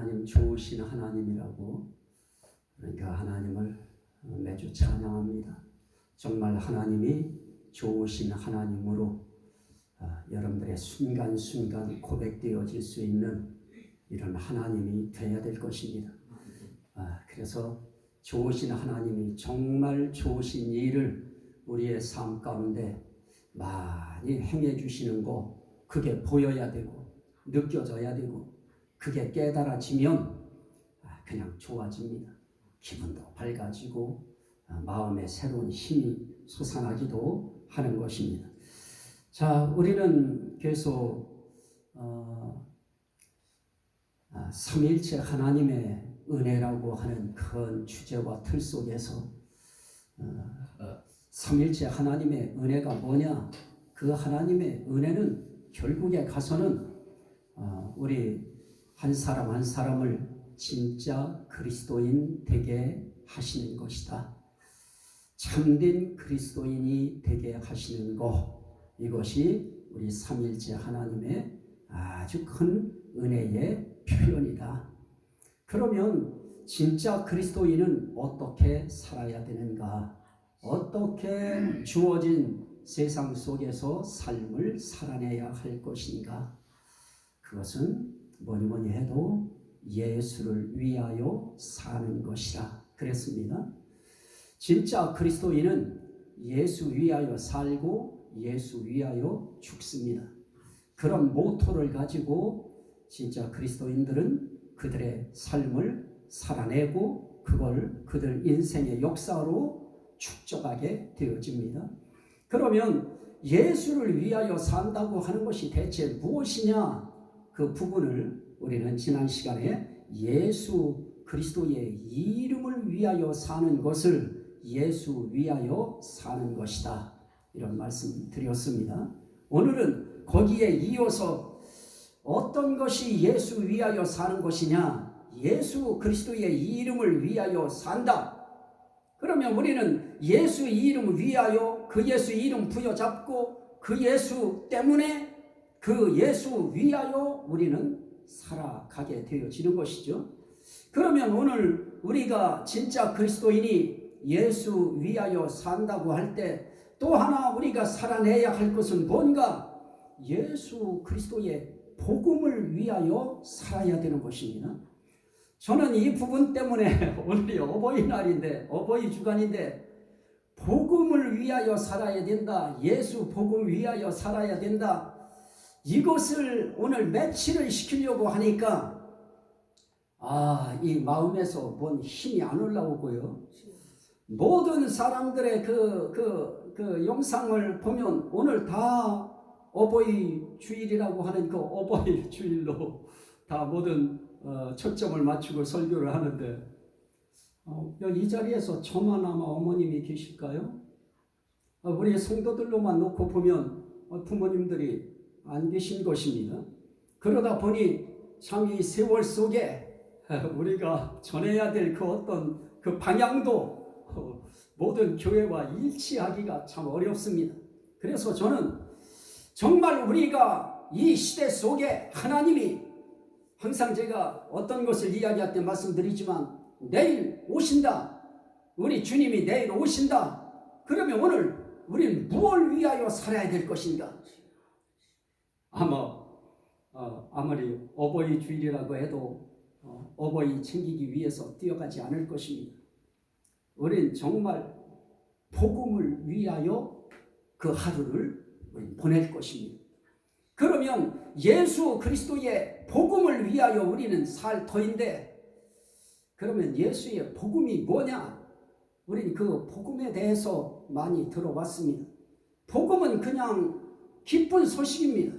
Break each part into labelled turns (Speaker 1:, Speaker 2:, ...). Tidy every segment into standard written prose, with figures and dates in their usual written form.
Speaker 1: 하나님 좋으신 하나님이라고, 그러니까 하나님을 매주 찬양합니다. 정말 하나님이 좋으신 하나님으로 여러분들의 순간순간 고백되어질 수 있는 이런 하나님이 되어야 될 것입니다. 그래서 좋으신 하나님이 정말 좋으신 일을 우리의 삶 가운데 많이 행해 주시는 거, 그게 보여야 되고 느껴져야 되고 그게 깨달아지면 그냥 좋아집니다. 기분도 밝아지고 마음에 새로운 힘이 솟아나기도 하는 것입니다. 자, 우리는 계속 삼위일체 하나님의 은혜라고 하는 큰 주제와 틀 속에서 삼위일체 하나님의 은혜가 뭐냐? 그 하나님의 은혜는 결국에 가서는 우리 한 사람 한 사람을 진짜 그리스도인 되게 하시는 것이다. 참된 그리스도인이 되게 하시는 것, 이것이 우리 삼위일체 하나님의 아주 큰 은혜의 표현이다. 그러면 진짜 그리스도인은 어떻게 살아야 되는가? 어떻게 주어진 세상 속에서 삶을 살아내야 할 것인가? 그것은 뭐니 해도 예수를 위하여 사는 것이라 그랬습니다. 진짜 그리스도인은 예수 위하여 살고 예수 위하여 죽습니다. 그런 모토를 가지고 진짜 그리스도인들은 그들의 삶을 살아내고 그걸 그들 인생의 역사로 축적하게 되어집니다. 그러면 예수를 위하여 산다고 하는 것이 대체 무엇이냐? 그 부분을 우리는 지난 시간에 예수 그리스도의 이름을 위하여 사는 것을 예수 위하여 사는 것이다, 이런 말씀 드렸습니다. 오늘은 거기에 이어서 어떤 것이 예수 위하여 사는 것이냐? 예수 그리스도의 이름을 위하여 산다. 그러면 우리는 예수 이름 위하여 그 예수 이름 부여잡고 그 예수 때문에 그 예수 위하여 우리는 살아가게 되어지는 것이죠. 그러면 오늘 우리가 진짜 그리스도인이 예수 위하여 산다고 할 때 또 하나 우리가 살아내야 할 것은 뭔가? 예수 그리스도의 복음을 위하여 살아야 되는 것입니다. 저는 이 부분 때문에 오늘이 어버이날인데, 어버이 주간인데, 복음을 위하여 살아야 된다, 예수 복음 위하여 살아야 된다, 이것을 오늘 매치를 시키려고 하니까 이 마음에서 뭔 힘이 안 올라오고요. 모든 사람들의 그 영상을 보면 오늘 다 어버이 주일이라고 하는 그 어버이 주일로 다 모든 초점을 맞추고 설교를 하는데 이 자리에서 저만 아마 어머님이 계실까요? 우리 성도들로만 놓고 보면 부모님들이 안 계신 것입니다. 그러다 보니 참 이 세월 속에 우리가 전해야 될 그 어떤 그 방향도 모든 교회와 일치하기가 참 어렵습니다. 그래서 저는 정말 우리가 이 시대 속에 하나님이, 항상 제가 어떤 것을 이야기할 때 말씀드리지만, 내일 오신다, 우리 주님이 내일 오신다. 그러면 오늘 우리는 무엇을 위하여 살아야 될 것인가? 아무리 어버이 주일이라고 해도 어버이 챙기기 위해서 뛰어가지 않을 것입니다. 우리는 정말 복음을 위하여 그 하루를 보낼 것입니다. 그러면 예수 그리스도의 복음을 위하여 우리는 살 터인데, 그러면 예수의 복음이 뭐냐? 우리는 그 복음에 대해서 많이 들어봤습니다. 복음은 그냥 기쁜 소식입니다.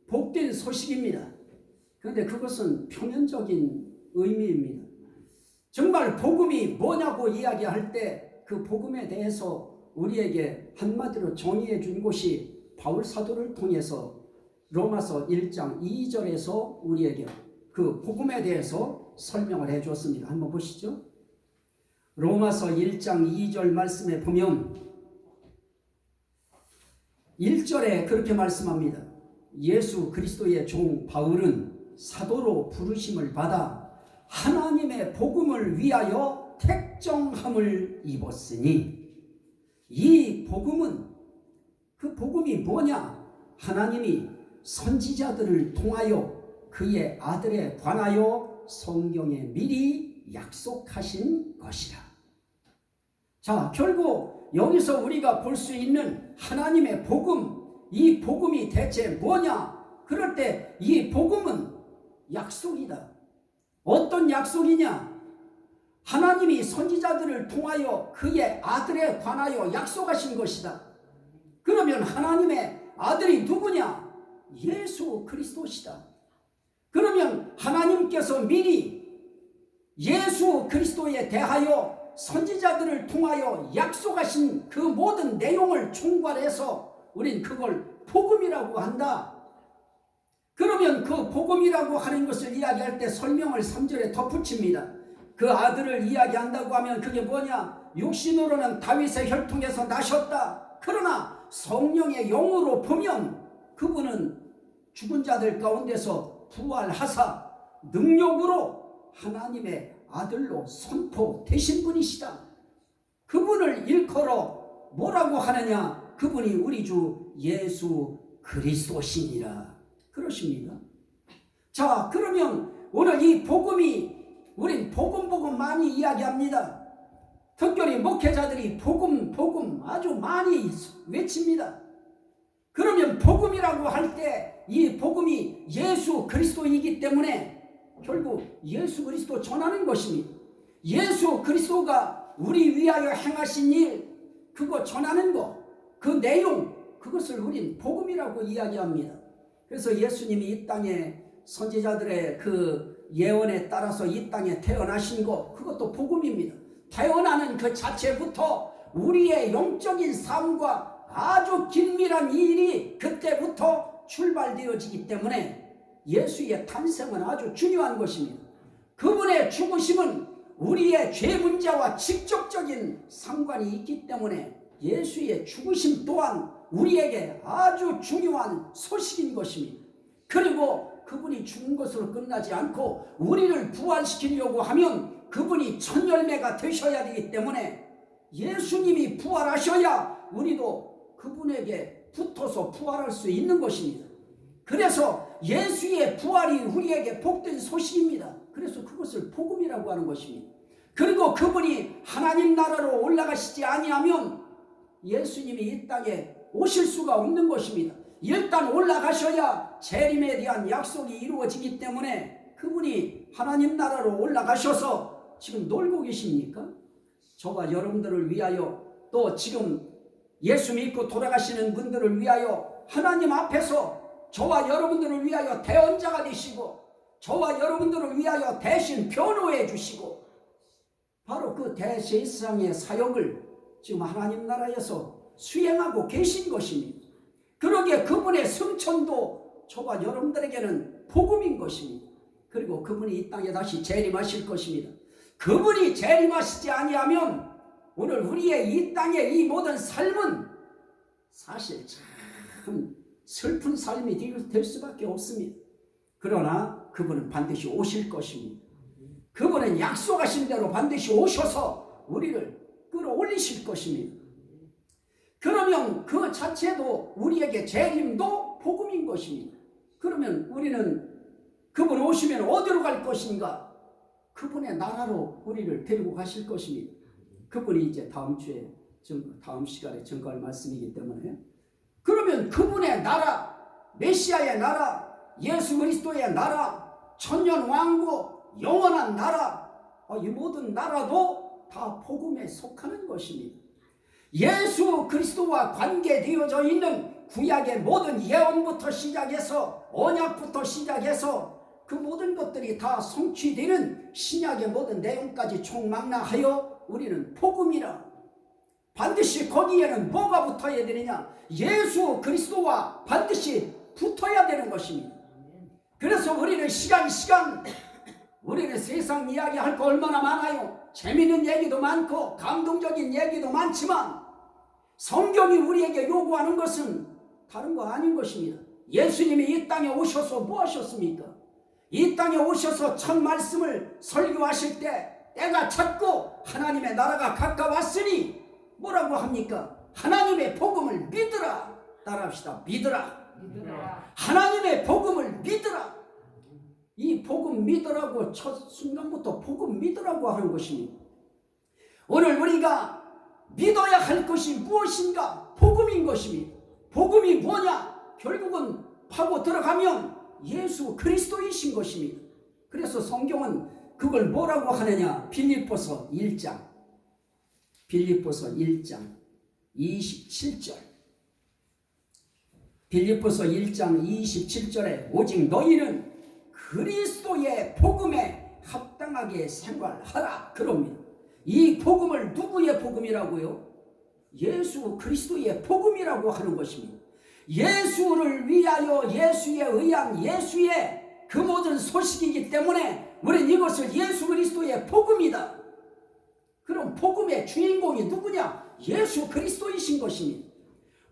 Speaker 1: 복된 소식입니다. 그런데 그것은 표면적인 의미입니다. 정말 복음이 뭐냐고 이야기할 때 그 복음에 대해서 우리에게 한마디로 정의해 준 곳이 바울 사도를 통해서 로마서 1장 2절에서 우리에게 그 복음에 대해서 설명을 해 주었습니다. 한번 보시죠. 로마서 1장 2절 말씀에 보면 1절에 그렇게 말씀합니다. 예수 그리스도의 종 바울은 사도로 부르심을 받아 하나님의 복음을 위하여 택정함을 입었으니, 이 복음은, 그 복음이 뭐냐? 하나님이 선지자들을 통하여 그의 아들에 관하여 성경에 미리 약속하신 것이라. 자, 결국 여기서 우리가 볼 수 있는 하나님의 복음, 이 복음이 대체 뭐냐? 그럴 때 이 복음은 약속이다. 어떤 약속이냐? 하나님이 선지자들을 통하여 그의 아들에 관하여 약속하신 것이다. 그러면 하나님의 아들이 누구냐? 예수 그리스도시다. 그러면 하나님께서 미리 예수 그리스도에 대하여 선지자들을 통하여 약속하신 그 모든 내용을 총괄해서 우린 그걸 복음이라고 한다. 그러면 그 복음이라고 하는 것을 이야기할 때 설명을 3절에 덧붙입니다. 그 아들을 이야기한다고 하면 그게 뭐냐? 육신으로는 다윗의 혈통에서 나셨다. 그러나 성령의 영으로 보면 그분은 죽은 자들 가운데서 부활하사 능력으로 하나님의 아들로 선포되신 분이시다. 그분을 일컬어 뭐라고 하느냐? 그분이 우리 주 예수 그리스도시니라. 그러십니다. 자, 그러면 오늘 이 복음이, 우린 복음 많이 이야기합니다. 특별히 목회자들이 복음 아주 많이 외칩니다. 그러면 복음이라고 할 때 이 복음이 예수 그리스도이기 때문에 결국 예수 그리스도 전하는 것입니다. 예수 그리스도가 우리 위하여 행하신 일, 그거 전하는 거, 그 내용, 그것을 우린 복음이라고 이야기합니다. 그래서 예수님이 이 땅에 선지자들의 그 예언에 따라서 이 땅에 태어나신 것, 그것도 복음입니다. 태어나는 그 자체부터 우리의 영적인 삶과 아주 긴밀한 일이 그때부터 출발되어지기 때문에 예수의 탄생은 아주 중요한 것입니다. 그분의 죽으심은 우리의 죄 문제와 직접적인 상관이 있기 때문에 예수의 죽으심 또한 우리에게 아주 중요한 소식인 것입니다. 그리고 그분이 죽은 것으로 끝나지 않고 우리를 부활시키려고 하면 그분이 첫 열매가 되셔야 되기 때문에 예수님이 부활하셔야 우리도 그분에게 붙어서 부활할 수 있는 것입니다. 그래서 예수의 부활이 우리에게 복된 소식입니다. 그래서 그것을 복음이라고 하는 것입니다. 그리고 그분이 하나님 나라로 올라가시지 아니하면 예수님이 이 땅에 오실 수가 없는 것입니다. 일단 올라가셔야 재림에 대한 약속이 이루어지기 때문에 그분이 하나님 나라로 올라가셔서 지금 놀고 계십니까? 저와 여러분들을 위하여, 또 지금 예수 믿고 돌아가시는 분들을 위하여 하나님 앞에서 저와 여러분들을 위하여 대언자가 되시고 저와 여러분들을 위하여 대신 변호해 주시고 바로 그 대제사장의 사역을 지금 하나님 나라에서 수행하고 계신 것입니다. 그러기에 그분의 승천도 저와 여러분들에게는 복음인 것입니다. 그리고 그분이 이 땅에 다시 재림하실 것입니다. 그분이 재림하시지 아니하면 오늘 우리의 이 땅의 이 모든 삶은 사실 참 슬픈 삶이 될 수밖에 없습니다. 그러나 그분은 반드시 오실 것입니다. 그분은 약속하신 대로 반드시 오셔서 우리를 끌어올리실 것입니다. 그러면 그 자체도 우리에게 재림도 복음인 것입니다. 그러면 우리는 그분 오시면 어디로 갈 것인가? 그분의 나라로 우리를 데리고 가실 것입니다. 그분이 이제 다음 시간에 증거할 말씀이기 때문에, 그러면 그분의 나라, 메시아의 나라, 예수 그리스도의 나라, 천년 왕국, 영원한 나라, 이 모든 나라도 다 복음에 속하는 것입니다. 예수 그리스도와 관계되어져 있는 구약의 모든 예언부터 시작해서 언약부터 시작해서 그 모든 것들이 다 성취되는 신약의 모든 내용까지 총망라하여 우리는 복음이라. 반드시 거기에는 뭐가 붙어야 되느냐? 예수 그리스도와 반드시 붙어야 되는 것입니다. 그래서 우리는 시간 우리는 세상 이야기할 거 얼마나 많아요. 재미있는 얘기도 많고 감동적인 얘기도 많지만 성경이 우리에게 요구하는 것은 다른 거 아닌 것입니다. 예수님이 이 땅에 오셔서 뭐 하셨습니까? 이 땅에 오셔서 첫 말씀을 설교하실 때 때가 찼고 하나님의 나라가 가까웠으니 뭐라고 합니까? 하나님의 복음을 믿으라. 따라합시다. 믿으라. 하나님의 복음을 믿으라. 이 복음 믿으라고 첫 순간부터 복음 믿으라고 하는 것입니다. 오늘 우리가 믿어야 할 것이 무엇인가? 복음인 것입니다. 복음이 뭐냐? 결국은 파고 들어가면 예수 그리스도이신 것입니다. 그래서 성경은 그걸 뭐라고 하느냐? 빌립보서 1장 27절. 빌립보서 1장 27절에 오직 너희는 그리스도의 복음에 합당하게 생활하라 그럽니다. 이 복음을 누구의 복음이라고요? 예수 그리스도의 복음이라고 하는 것입니다. 예수를 위하여 예수에 의한 예수의 그 모든 소식이기 때문에 우리는 이것을 예수 그리스도의 복음이다. 그럼 복음의 주인공이 누구냐? 예수 그리스도이신 것입니다.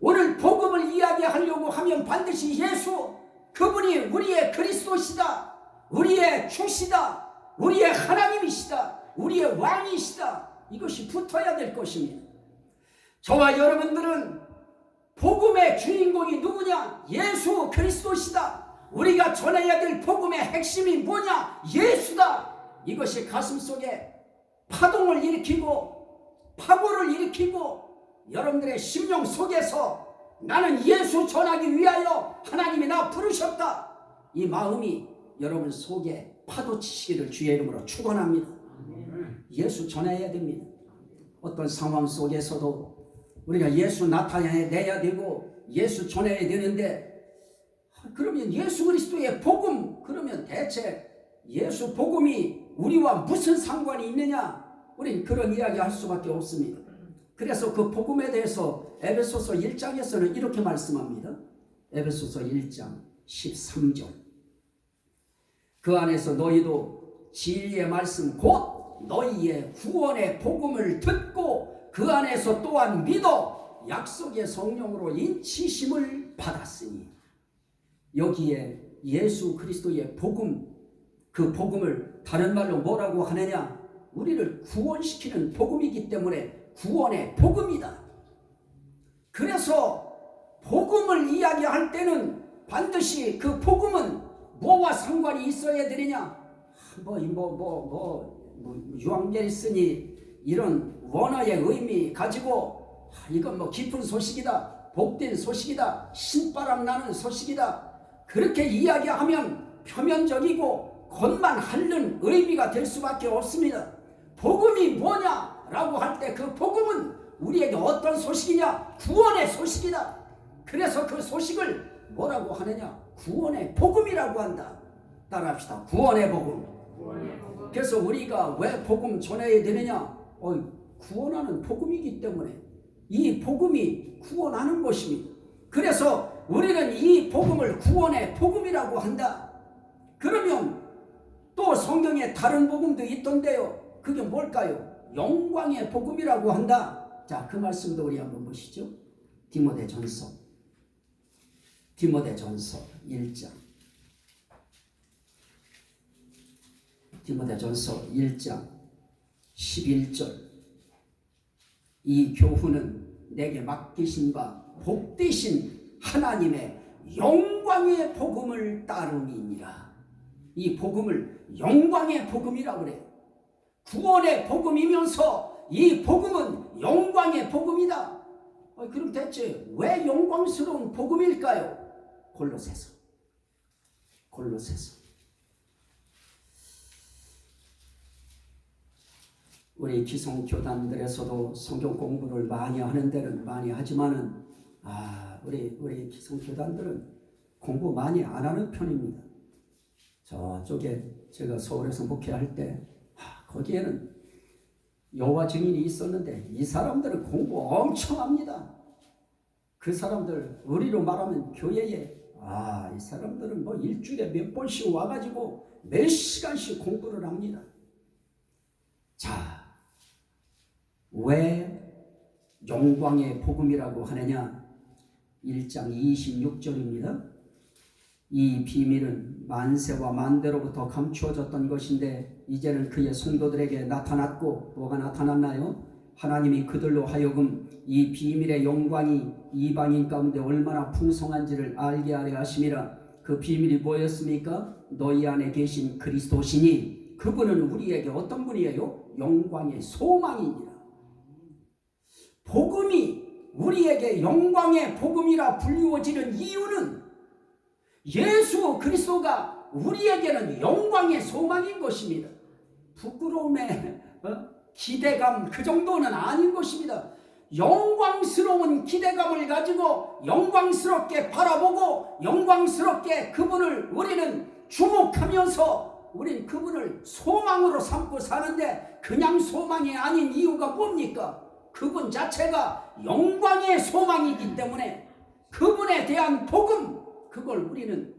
Speaker 1: 오늘 복음을 이야기하려고 하면 반드시 예수, 그분이 우리의 그리스도시다, 우리의 주시다, 우리의 하나님이시다, 우리의 왕이시다, 이것이 붙어야 될 것입니다. 저와 여러분들은 복음의 주인공이 누구냐? 예수 그리스도시다. 우리가 전해야 될 복음의 핵심이 뭐냐? 예수다. 이것이 가슴속에 파동을 일으키고 파고를 일으키고 여러분들의 심령 속에서 나는 예수 전하기 위하여 하나님이 나 부르셨다, 이 마음이 여러분 속에 파도치시기를 주의 이름으로 축원합니다. 예수 전해야 됩니다. 어떤 상황 속에서도 우리가 예수 나타내야 되고 예수 전해야 되는데, 그러면 예수 그리스도의 복음, 그러면 대체 예수 복음이 우리와 무슨 상관이 있느냐? 우리는 그런 이야기 할 수밖에 없습니다. 그래서 그 복음에 대해서 에베소서 1장에서는 이렇게 말씀합니다. 에베소서 1장 13절. 그 안에서 너희도 진리의 말씀 곧 너희의 구원의 복음을 듣고 그 안에서 또한 믿어 약속의 성령으로 인치심을 받았으니. 여기에 예수 그리스도의 복음, 그 복음을 다른 말로 뭐라고 하느냐? 우리를 구원시키는 복음이기 때문에 구원의 복음이다. 그래서 복음을 이야기할 때는 반드시 그 복음은 뭐와 상관이 있어야 되느냐? 유황계를 쓰니 이런 원어의 의미 가지고 이건 깊은 소식이다, 복된 소식이다, 신바람 나는 소식이다, 그렇게 이야기하면 표면적이고 겉만 핥는 의미가 될 수밖에 없습니다. 복음이 뭐냐? 라고 할 때 그 복음은 우리에게 어떤 소식이냐? 구원의 소식이다. 그래서 그 소식을 뭐라고 하느냐? 구원의 복음이라고 한다. 따라합시다. 구원의 복음. 그래서 우리가 왜 복음 전해야 되느냐? 구원하는 복음이기 때문에 이 복음이 구원하는 것입니다. 그래서 우리는 이 복음을 구원의 복음이라고 한다. 그러면 또 성경에 다른 복음도 있던데요. 그게 뭘까요? 영광의 복음이라고 한다. 자, 그 말씀도 우리 한번 보시죠. 디모데전서 1장. 디모데전서 1장 11절. 이 교훈은 내게 맡기신 바 복되신 하나님의 영광의 복음을 따름이니라. 이 복음을 영광의 복음이라고 그래요. 구원의 복음이면서 이 복음은 영광의 복음이다. 그럼 대체 왜 영광스러운 복음일까요? 골로새서. 우리 기성교단들에서도 성경 공부를 많이 하는 데는 많이 하지만은 우리 기성교단들은 공부 많이 안 하는 편입니다. 저쪽에 제가 서울에서 목회할 때 거기에는 여호와 증인이 있었는데 이 사람들은 공부 엄청 합니다. 그 사람들 우리로 말하면 교회에 이 사람들은 일주일에 몇 번씩 와가지고 몇 시간씩 공부를 합니다. 자, 왜 영광의 복음이라고 하느냐? 1장 26절입니다. 이 비밀은 만세와 만대로부터 감추어졌던 것인데 이제는 그의 성도들에게 나타났고, 뭐가 나타났나요? 하나님이 그들로 하여금 이 비밀의 영광이 이방인 가운데 얼마나 풍성한지를 알게 하려 하심이라. 그 비밀이 뭐였습니까? 너희 안에 계신 그리스도시니 그분은 우리에게 어떤 분이에요? 영광의 소망이니라. 복음이 우리에게 영광의 복음이라 불리워지는 이유는 예수 그리스도가 우리에게는 영광의 소망인 것입니다. 부끄러움에 기대감 그 정도는 아닌 것입니다. 영광스러운 기대감을 가지고 영광스럽게 바라보고 영광스럽게 그분을 우리는 주목하면서 우리는 그분을 소망으로 삼고 사는데, 그냥 소망이 아닌 이유가 뭡니까? 그분 자체가 영광의 소망이기 때문에 그분에 대한 복음, 그걸 우리는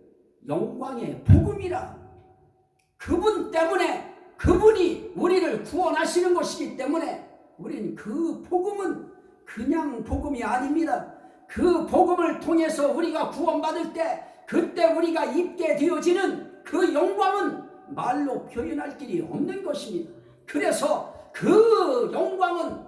Speaker 1: 영광의 복음이라. 그분 때문에, 그분이 우리를 구원하시는 것이기 때문에 우리는 그 복음은 그냥 복음이 아닙니다. 그 복음을 통해서 우리가 구원받을 때, 그때 우리가 입게 되어지는 그 영광은 말로 표현할 길이 없는 것입니다. 그래서 그 영광은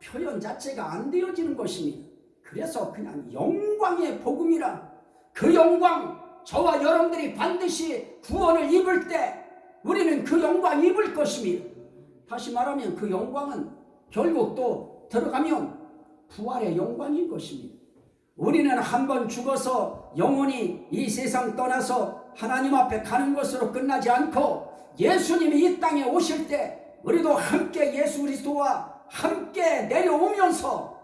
Speaker 1: 표현 자체가 안 되어지는 것입니다. 그래서 그냥 영광의 복음이라. 그 영광, 저와 여러분들이 반드시 구원을 입을 때 우리는 그 영광 입을 것입니다. 다시 말하면 그 영광은 결국 또 들어가면 부활의 영광인 것입니다. 우리는 한번 죽어서 영원히 이 세상 떠나서 하나님 앞에 가는 것으로 끝나지 않고, 예수님이 이 땅에 오실 때 우리도 함께 예수 그리스도와 함께 내려오면서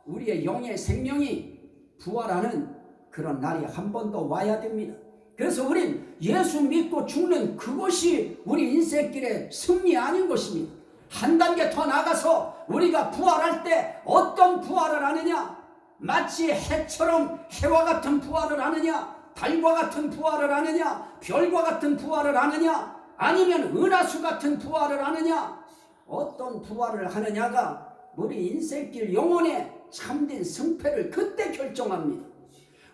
Speaker 1: 우리의 영의 생명이 부활하는 그런 날이 한 번 더 와야 됩니다. 그래서 우린 예수 믿고 죽는 그것이 우리 인생길의 승리 아닌 것입니다. 한 단계 더 나가서 우리가 부활할 때 어떤 부활을 하느냐? 마치 해처럼 해와 같은 부활을 하느냐? 달과 같은 부활을 하느냐? 별과 같은 부활을 하느냐? 아니면 은하수 같은 부활을 하느냐? 어떤 부활을 하느냐가 우리 인생길 영혼의 참된 승패를 그때 결정합니다.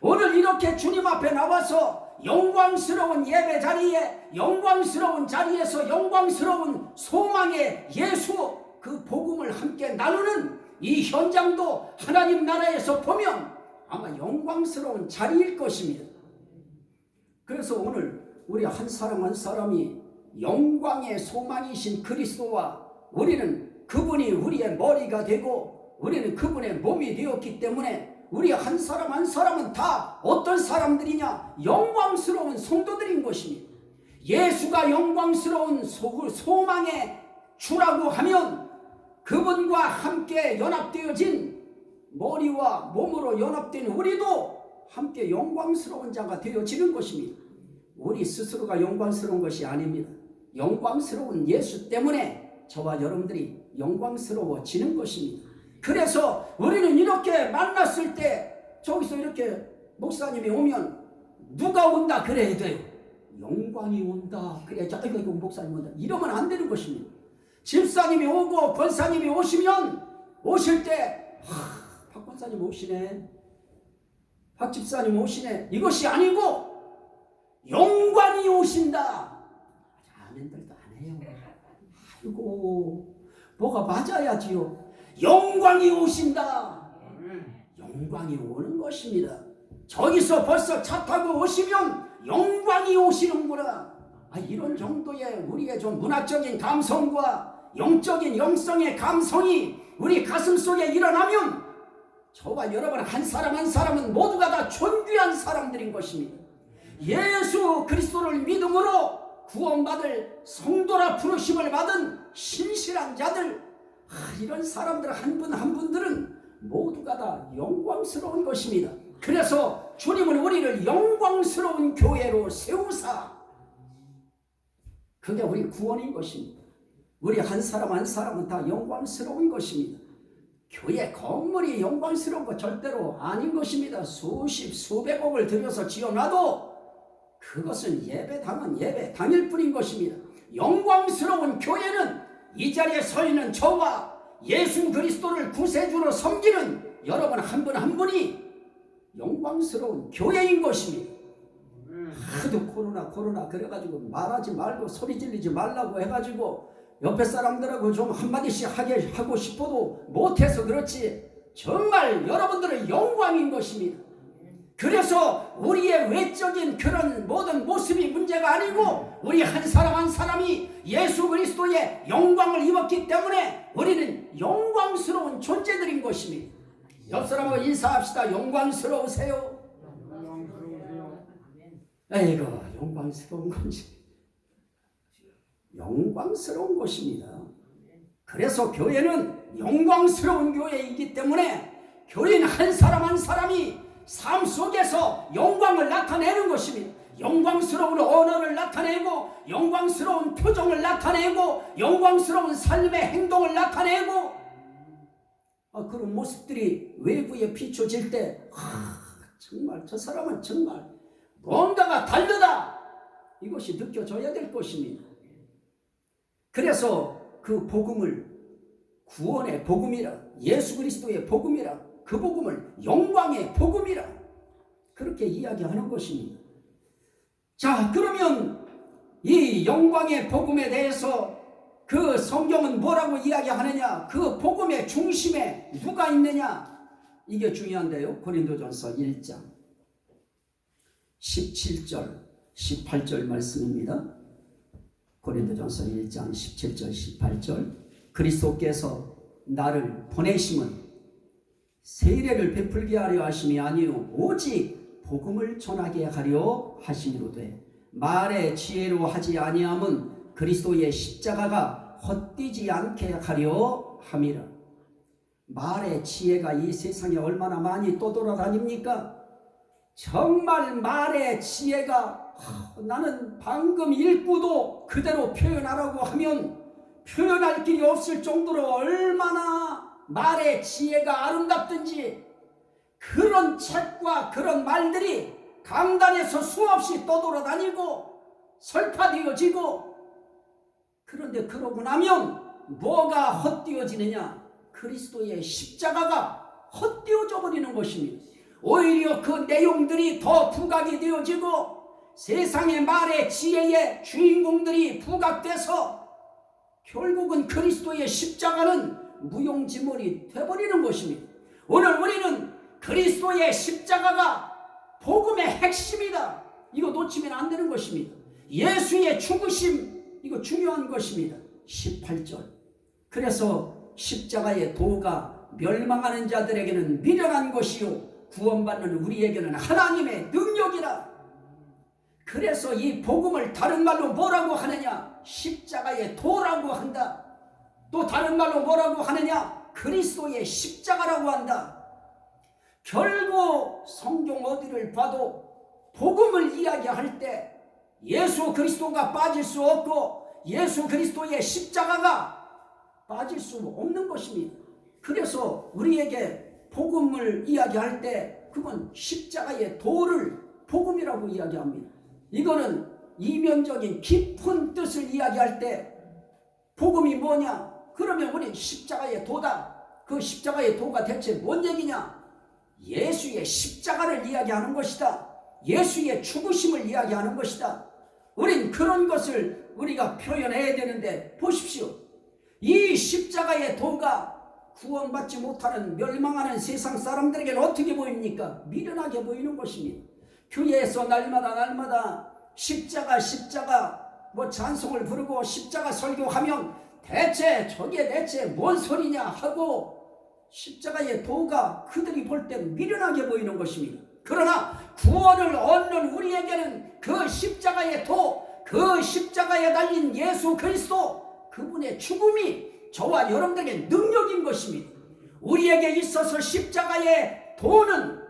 Speaker 1: 오늘 이렇게 주님 앞에 나와서 영광스러운 예배 자리에, 영광스러운 자리에서 영광스러운 소망의 예수, 그 복음을 함께 나누는 이 현장도 하나님 나라에서 보면 아마 영광스러운 자리일 것입니다. 그래서 오늘 우리 한 사람 한 사람이 영광의 소망이신 그리스도와 우리는 그분이 우리의 머리가 되고 우리는 그분의 몸이 되었기 때문에 우리 한 사람 한 사람은 다 어떤 사람들이냐? 영광스러운 성도들인 것입니다. 예수가 영광스러운 소망의 주라고 하면 그분과 함께 연합되어진, 머리와 몸으로 연합된 우리도 함께 영광스러운 자가 되어지는 것입니다. 우리 스스로가 영광스러운 것이 아닙니다. 영광스러운 예수 때문에 저와 여러분들이 영광스러워지는 것입니다. 그래서 우리는 이렇게 만났을 때 저기서 이렇게 목사님이 오면 누가 온다 그래야 돼요. 영광이 온다 그래야지. 아이고 이거 목사님 온다 이러면 안 되는 것입니다. 집사님이 오고 권사님이 오시면 오실 때 박 권사님 오시네, 박 집사님 오시네, 이것이 아니고 영광이 오신다. 아멘들도 안 해요. 아이고 뭐가 맞아야지요. 영광이 오신다. 영광이 오는 것입니다. 저기서 벌써 차 타고 오시면 영광이 오시는구나. 이런 정도의 우리의 좀 문화적인 감성과 영적인 영성의 감성이 우리 가슴 속에 일어나면 저와 여러분 한 사람 한 사람은 모두가 다 존귀한 사람들인 것입니다. 예수 그리스도를 믿음으로 구원받을 성도라 부르심을 받은 신실한 자들, 이런 사람들 한 분 한 분들은 모두가 다 영광스러운 것입니다. 그래서 주님은 우리를 영광스러운 교회로 세우사, 그게 우리 구원인 것입니다. 우리 한 사람 한 사람은 다 영광스러운 것입니다. 교회 건물이 영광스러운 것 절대로 아닌 것입니다. 수십 수백억을 들여서 지어놔도 그것은 예배당은 예배당일 뿐인 것입니다. 영광스러운 교회는 이 자리에 서 있는 저와 예수 그리스도를 구세주로 섬기는 여러분 한 분 한 분이 영광스러운 교회인 것입니다. 하도 코로나 그래가지고 말하지 말고 소리 질리지 말라고 해가지고 옆에 사람들하고 좀 한마디씩 하고 싶어도 못해서 그렇지, 정말 여러분들은 영광인 것입니다. 그래서 우리의 외적인 그런 모든 모습이 문제가 아니고 우리 한 사람 한 사람이 예수 그리스도의 영광을 입었기 때문에 우리는 영광스러운 존재들인 것입니다. 옆 사람하고 인사합시다. 영광스러우세요. 아이고, 영광스러운 건지. 영광스러운 것입니다. 그래서 교회는 영광스러운 교회이기 때문에 교인 한 사람 한 사람이 삶 속에서 영광을 나타내는 것입니다. 영광스러운 언어를 나타내고 영광스러운 표정을 나타내고 영광스러운 삶의 행동을 나타내고 그런 모습들이 외부에 비춰질 때 정말 저 사람은 정말 뭔가가 다르다, 이것이 느껴져야 될 것입니다. 그래서 그 복음을 구원의 복음이라, 예수 그리스도의 복음이라, 그 복음을 영광의 복음이라 그렇게 이야기하는 것입니다. 자, 그러면 이 영광의 복음에 대해서 그 성경은 뭐라고 이야기하느냐, 그 복음의 중심에 누가 있느냐, 이게 중요한데요. 고린도전서 1장 17절 18절 말씀입니다. 고린도전서 1장 17절 18절. 그리스도께서 나를 보내심은 세례를 베풀게 하려 하심이 아니요 오직 복음을 전하게 하려 하심이로되 말의 지혜로 하지 아니함은 그리스도의 십자가가 헛되지 않게 하려 함이라. 말의 지혜가 이 세상에 얼마나 많이 떠돌아다닙니까? 정말 말의 지혜가 나는 방금 읽고도 그대로 표현하라고 하면 표현할 길이 없을 정도로 얼마나 말의 지혜가 아름답든지 그런 책과 그런 말들이 강단에서 수없이 떠돌아다니고 설파되어지고, 그런데 그러고 나면 뭐가 헛되어지느냐? 그리스도의 십자가가 헛되어져 버리는 것입니다. 오히려 그 내용들이 더 부각이 되어지고 세상의 말의 지혜의 주인공들이 부각돼서 결국은 그리스도의 십자가는 무용지물이 되어버리는 것입니다. 오늘 우리는 그리스도의 십자가가 복음의 핵심이다, 이거 놓치면 안 되는 것입니다. 예수의 죽으심, 이거 중요한 것입니다. 18절. 그래서 십자가의 도가 멸망하는 자들에게는 미련한 것이요 구원받는 우리에게는 하나님의 능력이라. 그래서 이 복음을 다른 말로 뭐라고 하느냐? 십자가의 도라고 한다. 또 다른 말로 뭐라고 하느냐? 그리스도의 십자가라고 한다. 결국 성경 어디를 봐도 복음을 이야기할 때 예수 그리스도가 빠질 수 없고 예수 그리스도의 십자가가 빠질 수 없는 것입니다. 그래서 우리에게 복음을 이야기할 때 그건 십자가의 도를 복음이라고 이야기합니다. 이거는 이면적인 깊은 뜻을 이야기할 때 복음이 뭐냐? 그러면 우리 십자가의 도다. 그 십자가의 도가 대체 뭔 얘기냐? 예수의 십자가를 이야기하는 것이다. 예수의 죽으심을 이야기하는 것이다. 우린 그런 것을 우리가 표현해야 되는데 보십시오. 이 십자가의 도가 구원받지 못하는 멸망하는 세상 사람들에게는 어떻게 보입니까? 미련하게 보이는 것입니다. 교회에서 날마다 십자가 뭐 찬송을 부르고 십자가 설교하면 대체 저게 대체 뭔 소리냐 하고 십자가의 도가 그들이 볼 때 미련하게 보이는 것입니다. 그러나 구원을 얻는 우리에게는 그 십자가의 도, 그 십자가에 달린 예수 그리스도, 그분의 죽음이 저와 여러분들에게 능력인 것입니다. 우리에게 있어서 십자가의 도는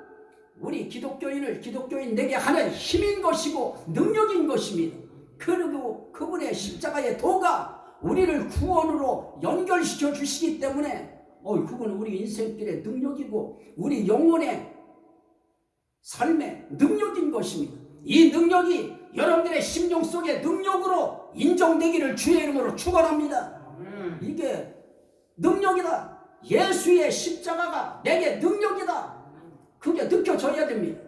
Speaker 1: 우리 기독교인 내게 하는 힘인 것이고 능력인 것입니다. 그리고 그분의 십자가의 도가 우리를 구원으로 연결시켜 주시기 때문에 그건 우리 인생길의 능력이고 우리 영혼의 삶의 능력인 것입니다. 이 능력이 여러분들의 심령 속의 능력으로 인정되기를 주의 이름으로 축원합니다. 이게 능력이다. 예수의 십자가가 내게 능력이다. 그게 느껴져야 됩니다.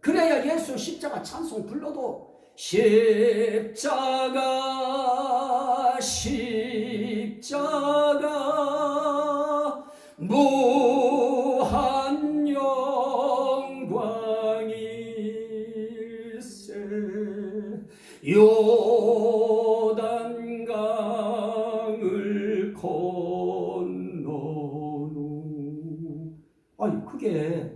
Speaker 1: 그래야 예수 십자가 찬송 불러도 십자가 십자가 무한 영광일세 요단강을 건너누. 아니 그게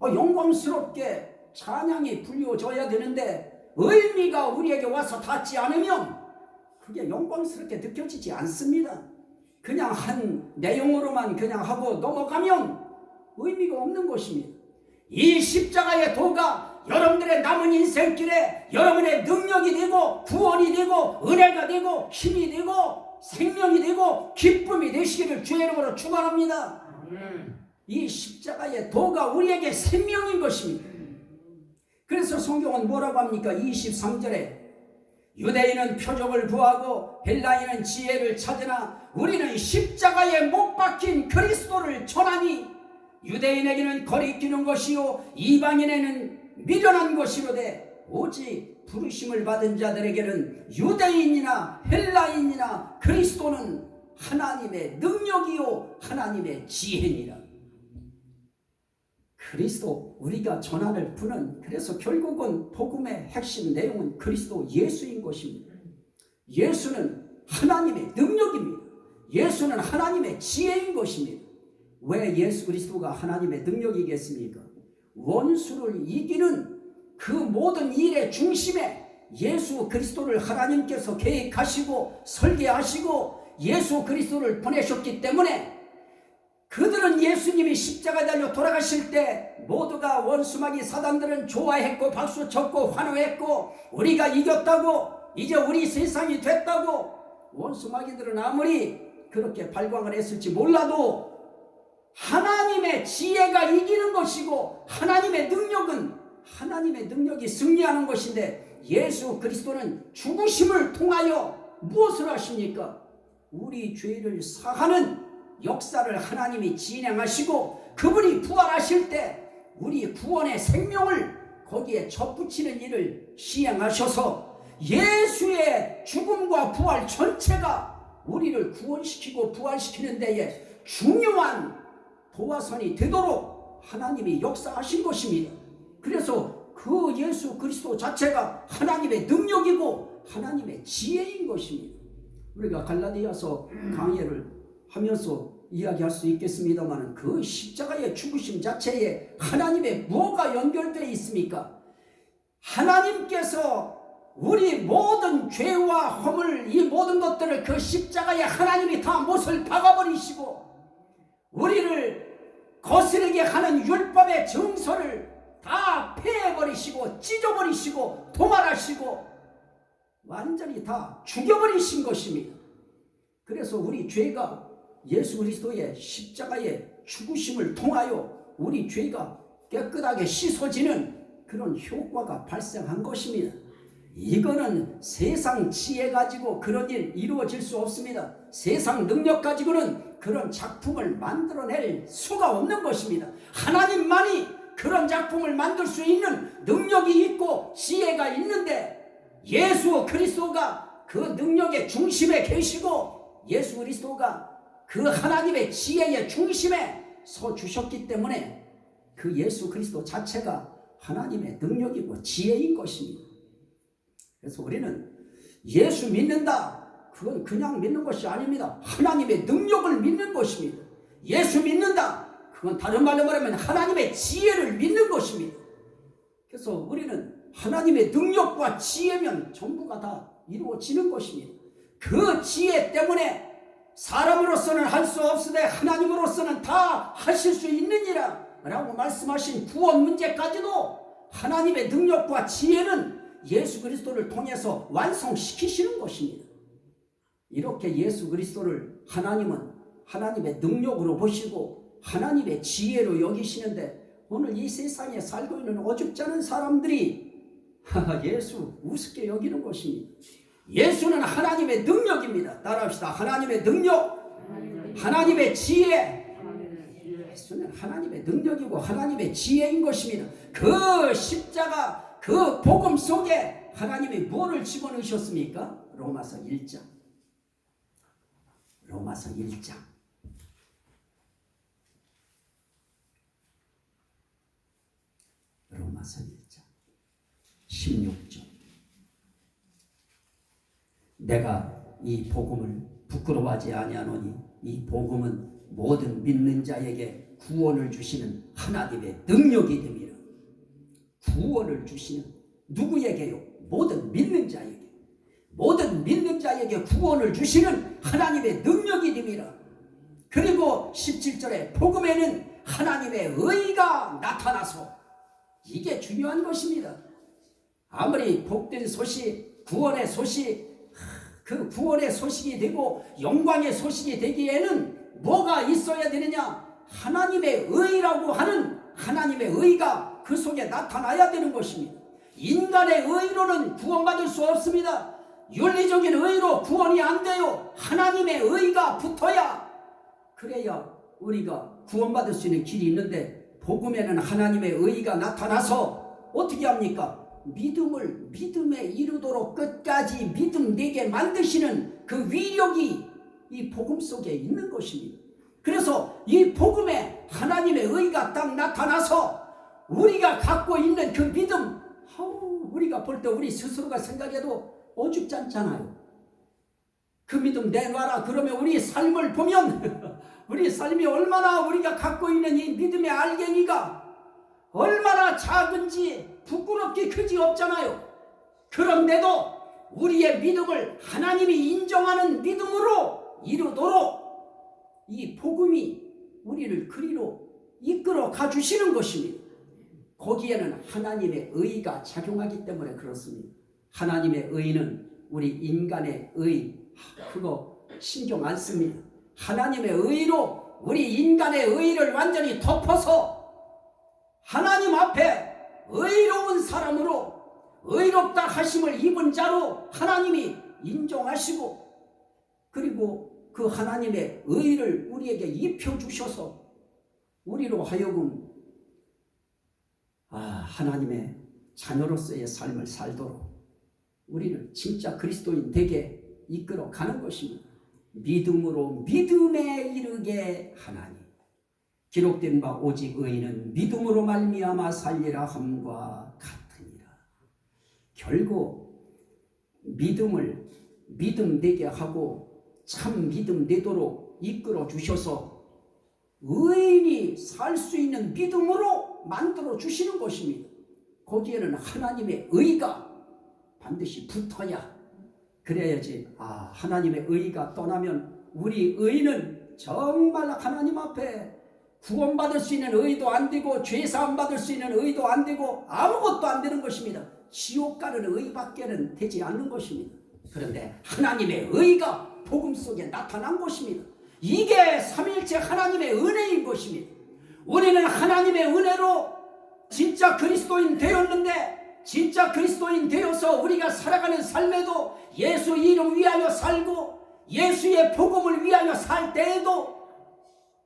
Speaker 1: 영광스럽게 찬양이 불려져야 되는데 의미가 우리에게 와서 닿지 않으면 그게 영광스럽게 느껴지지 않습니다. 그냥 한 내용으로만 그냥 하고 넘어가면 의미가 없는 것입니다. 이 십자가의 도가 여러분들의 남은 인생길에 여러분의 능력이 되고 구원이 되고 은혜가 되고 힘이 되고 생명이 되고 기쁨이 되시기를 주의 이름으로 축원합니다. 이 십자가의 도가 우리에게 생명인 것입니다. 그래서 성경은 뭐라고 합니까? 23절에 유대인은 표적을 구하고 헬라인은 지혜를 찾으나 우리는 십자가에 못 박힌 그리스도를 전하니 유대인에게는 거리끼는 것이요 이방인에게는 미련한 것이로되 오직 부르심을 받은 자들에게는 유대인이나 헬라인이나 그리스도는 하나님의 능력이요 하나님의 지혜니라. 그리스도 우리가 전하는 분은 그래서 결국은 복음의 핵심 내용은 그리스도 예수인 것입니다. 예수는 하나님의 능력입니다. 예수는 하나님의 지혜인 것입니다. 왜 예수 그리스도가 하나님의 능력이겠습니까? 원수를 이기는 그 모든 일의 중심에 예수 그리스도를 하나님께서 계획하시고 설계하시고 예수 그리스도를 보내셨기 때문에 그들은 예수님이 십자가에 달려 돌아가실 때 모두가 원수마귀 사단들은 좋아했고 박수쳤고 환호했고 우리가 이겼다고 이제 우리 세상이 됐다고 원수마귀들은 아무리 그렇게 발광을 했을지 몰라도 하나님의 지혜가 이기는 것이고 하나님의 능력은 하나님의 능력이 승리하는 것인데 예수 그리스도는 죽으심을 통하여 무엇을 하십니까? 우리 죄를 사하는 역사를 하나님이 진행하시고 그분이 부활하실 때 우리 구원의 생명을 거기에 접붙이는 일을 시행하셔서 예수의 죽음과 부활 전체가 우리를 구원시키고 부활시키는 데에 중요한 도화선이 되도록 하나님이 역사하신 것입니다. 그래서 그 예수 그리스도 자체가 하나님의 능력이고 하나님의 지혜인 것입니다. 우리가 갈라디아서 강해를 하면서 이야기할 수 있겠습니다만 그 십자가의 죽으심 자체에 하나님의 뭐가 연결되어 있습니까? 하나님께서 우리 모든 죄와 허물 이 모든 것들을 그 십자가에 하나님이 다 못을 박아버리시고 우리를 거스르게 하는 율법의 정서를 다 폐해버리시고 찢어버리시고 도말하시고 완전히 다 죽여버리신 것입니다. 그래서 우리 죄가 예수 그리스도의 십자가의 죽으심을 통하여 우리 죄가 깨끗하게 씻어지는 그런 효과가 발생한 것입니다. 이거는 세상 지혜 가지고 그런 일 이루어질 수 없습니다. 세상 능력 가지고는 그런 작품을 만들어낼 수가 없는 것입니다. 하나님만이 그런 작품을 만들 수 있는 능력이 있고 지혜가 있는데 예수 그리스도가 그 능력의 중심에 계시고 예수 그리스도가 그 하나님의 지혜의 중심에 서 주셨기 때문에 그 예수 그리스도 자체가 하나님의 능력이고 지혜인 것입니다. 그래서 우리는 예수 믿는다. 그건 그냥 믿는 것이 아닙니다. 하나님의 능력을 믿는 것입니다. 예수 믿는다. 그건 다른 말로 말하면 하나님의 지혜를 믿는 것입니다. 그래서 우리는 하나님의 능력과 지혜면 전부가 다 이루어지는 것입니다. 그 지혜 때문에 사람으로서는 할 수 없으되 하나님으로서는 다 하실 수 있느니라 라고 말씀하신 구원 문제까지도 하나님의 능력과 지혜는 예수 그리스도를 통해서 완성시키시는 것입니다. 이렇게 예수 그리스도를 하나님은 하나님의 능력으로 보시고 하나님의 지혜로 여기시는데 오늘 이 세상에 살고 있는 어줍지 않은 사람들이 예수 우습게 여기는 것입니다. 예수는 하나님의 능력입니다. 따라합시다. 하나님의 능력, 하나님의 지혜. 예수는 하나님의 능력이고 하나님의 지혜인 것입니다. 그 십자가 그 복음 속에 하나님이 뭐를 집어넣으셨습니까? 로마서 1장. 로마서 1장. 로마서 1장 16절. 내가 이 복음을 부끄러워하지 아니하노니 이 복음은 모든 믿는 자에게 구원을 주시는 하나님의 능력이 됨이라. 구원을 주시는 누구에게요? 모든 믿는 자에게. 모든 믿는 자에게 구원을 주시는 하나님의 능력이 됨이라. 그리고 17절에 복음에는 하나님의 의가 나타나서, 이게 중요한 것입니다. 아무리 복된 소식, 구원의 소식, 그 구원의 소식이 되고 영광의 소식이 되기에는 뭐가 있어야 되느냐? 하나님의 의라고 하는 하나님의 의가 그 속에 나타나야 되는 것입니다. 인간의 의로는 구원받을 수 없습니다. 윤리적인 의로 구원이 안 돼요. 하나님의 의가 붙어야, 그래야 우리가 구원받을 수 있는 길이 있는데, 복음에는 하나님의 의가 나타나서 어떻게 합니까? 믿음에 이르도록 끝까지 믿음되게 만드시는 그 위력이 이 복음 속에 있는 것입니다. 그래서 이 복음에 하나님의 의가 딱 나타나서 우리가 갖고 있는 그 믿음, 우리가 볼 때 우리 스스로가 생각해도 어줍지 않잖아요. 그 믿음 내놔라 그러면 우리 삶을 보면 우리 삶이 얼마나, 우리가 갖고 있는 이 믿음의 알갱이가 얼마나 작은지 부끄럽게 크지 없잖아요. 그런데도 우리의 믿음을 하나님이 인정하는 믿음으로 이루도록 이 복음이 우리를 그리로 이끌어 가주시는 것입니다. 거기에는 하나님의 의가 작용하기 때문에 그렇습니다. 하나님의 의는 우리 인간의 의, 그거 신경 안 씁니다. 하나님의 의로 우리 인간의 의를 완전히 덮어서 하나님 앞에 의로운 사람으로, 의롭다 하심을 입은 자로 하나님이 인정하시고, 그리고 그 하나님의 의를 우리에게 입혀주셔서 우리로 하여금 하나님의 자녀로서의 삶을 살도록 우리를 진짜 그리스도인 되게 이끌어 가는 것입니다. 믿음으로 믿음에 이르게 하나니 기록된 바 오직 의인은 믿음으로 말미암아 살리라 함과 같으니라. 결국 믿음을 믿음되게 하고 참 믿음되도록 이끌어 주셔서 의인이 살 수 있는 믿음으로 만들어 주시는 것입니다. 거기에는 하나님의 의가 반드시 붙어야, 그래야지 하나님의 의가 떠나면 우리 의는 정말 하나님 앞에 구원받을 수 있는 의도 안 되고 죄사함 받을 수 있는 의도 안 되고 아무것도 안 되는 것입니다. 지옥 가는 의밖에는 되지 않는 것입니다. 그런데 하나님의 의가 복음 속에 나타난 것입니다. 이게 삼위일체 하나님의 은혜인 것입니다. 우리는 하나님의 은혜로 진짜 그리스도인 되었는데, 진짜 그리스도인 되어서 우리가 살아가는 삶에도 예수 이름 위하여 살고 예수의 복음을 위하여 살 때에도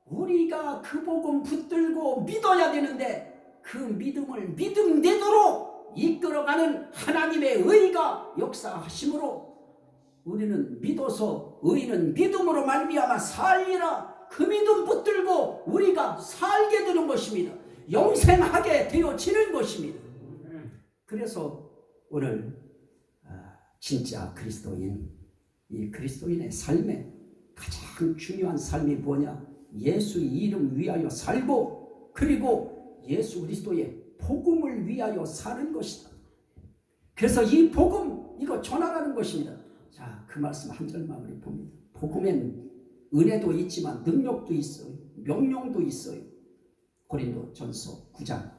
Speaker 1: 우리가 그 복음 붙들고 믿어야 되는데, 그 믿음을 믿음되도록 이끌어가는 하나님의 의가 역사하심으로 우리는 믿어서 의인은 믿음으로 말미암아 살리라, 그 믿음 붙들고 우리가 살게 되는 것입니다. 영생하게 되어지는 것입니다. 그래서 오늘 진짜 그리스도인, 이 그리스도인의 삶에 가장 중요한 삶이 뭐냐? 예수 이름 위하여 살고, 그리고 예수 그리스도의 복음을 위하여 사는 것이다. 그래서 이 복음, 이거 전하라는 것입니다. 자, 그 말씀 한 절만 우리 봅니다. 복음엔 은혜도 있지만 능력도 있어요. 명령도 있어요. 고린도전서 9장.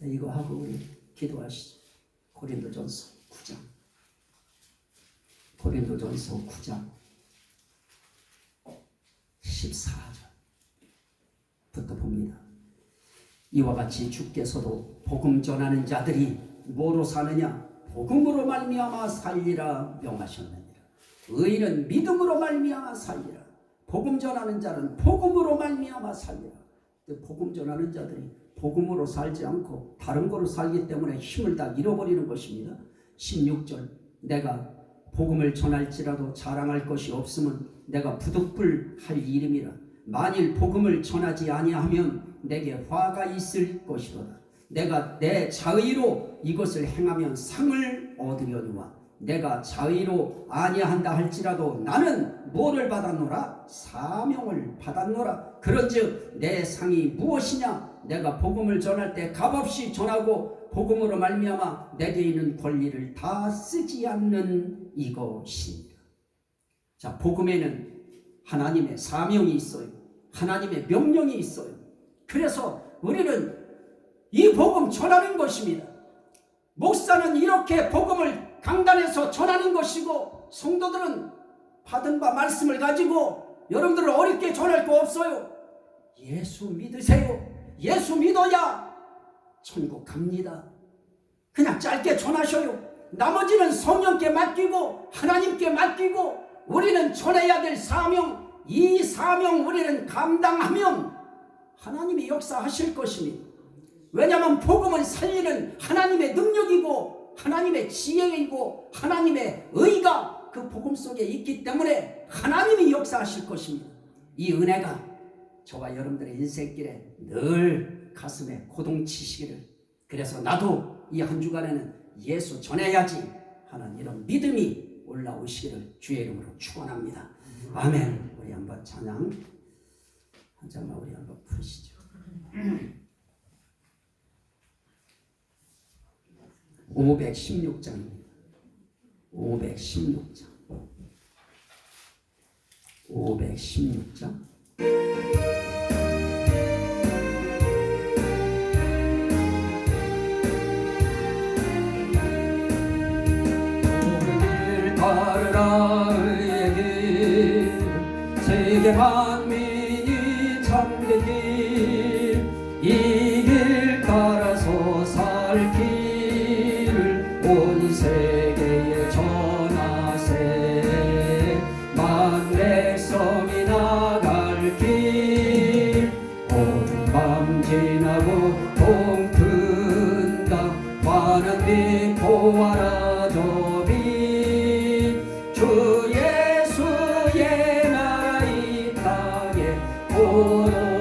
Speaker 1: 이거 하고 우리 기도하시죠. 고린도전서 9장. 고린도전서 9장 14절부터 봅니다. 이와 같이 주께서도 복음 전하는 자들이 뭐로 사느냐? 복음으로 말미암아 살리라 명하셨느니라. 의인은 믿음으로 말미암아 살리라. 복음 전하는 자는 복음으로 말미암아 살리라. 복음 전하는 자들이 복음으로 살지 않고 다른 거로 살기 때문에 힘을 다 잃어버리는 것입니다. 16절 내가 복음을 전할지라도 자랑할 것이 없으면 내가 부득불할 일임이라. 만일 복음을 전하지 아니하면 내게 화가 있을 것이로다. 내가 내 자의로 이것을 행하면 상을 얻으려니와 내가 자의로 아니한다 할지라도 나는 뭐를 받았노라? 사명을 받았노라. 그런즉 내 상이 무엇이냐? 내가 복음을 전할 때 값없이 전하고 복음으로 말미암아 내게 있는 권리를 다 쓰지 않는 이것입니다. 자, 복음에는 하나님의 사명이 있어요. 하나님의 명령이 있어요. 그래서 우리는 이 복음 전하는 것입니다. 목사는 이렇게 복음을 강단에서 전하는 것이고 성도들은 받은 바 말씀을 가지고 여러분들은 어렵게 전할 거 없어요. 예수 믿으세요. 예수 믿어야 천국 갑니다. 그냥 짧게 전하셔요. 나머지는 성령께 맡기고 하나님께 맡기고 우리는 전해야 될 사명, 이 사명 우리는 감당하면 하나님이 역사하실 것입니다. 왜냐하면 복음은 살리는 하나님의 능력이고 하나님의 지혜이고 하나님의 의가 그 복음 속에 있기 때문에 하나님이 역사하실 것입니다. 이 은혜가 저와 여러분들의 인생길에 늘 가슴에 고동치시기를, 그래서 나도 이 한 주간에는 예수 전해야지 하는 이런 믿음이 올라오시기를 주의 이름으로 축원합니다. 아멘. 우리 한번 찬양 한 장만 우리 한번 부르시죠. 516장입니다. 516장. 516장. 오늘 따르라 의의 길, 세계 만민이 참된 길, 이 길 따라서 살 길 온 세계에 전하세. 만 백성이 나갈 길 오늘 밤 지나고 동튼다. 환한 빛 보아라 저 빛, 주 예수의 나라 이 땅에 오노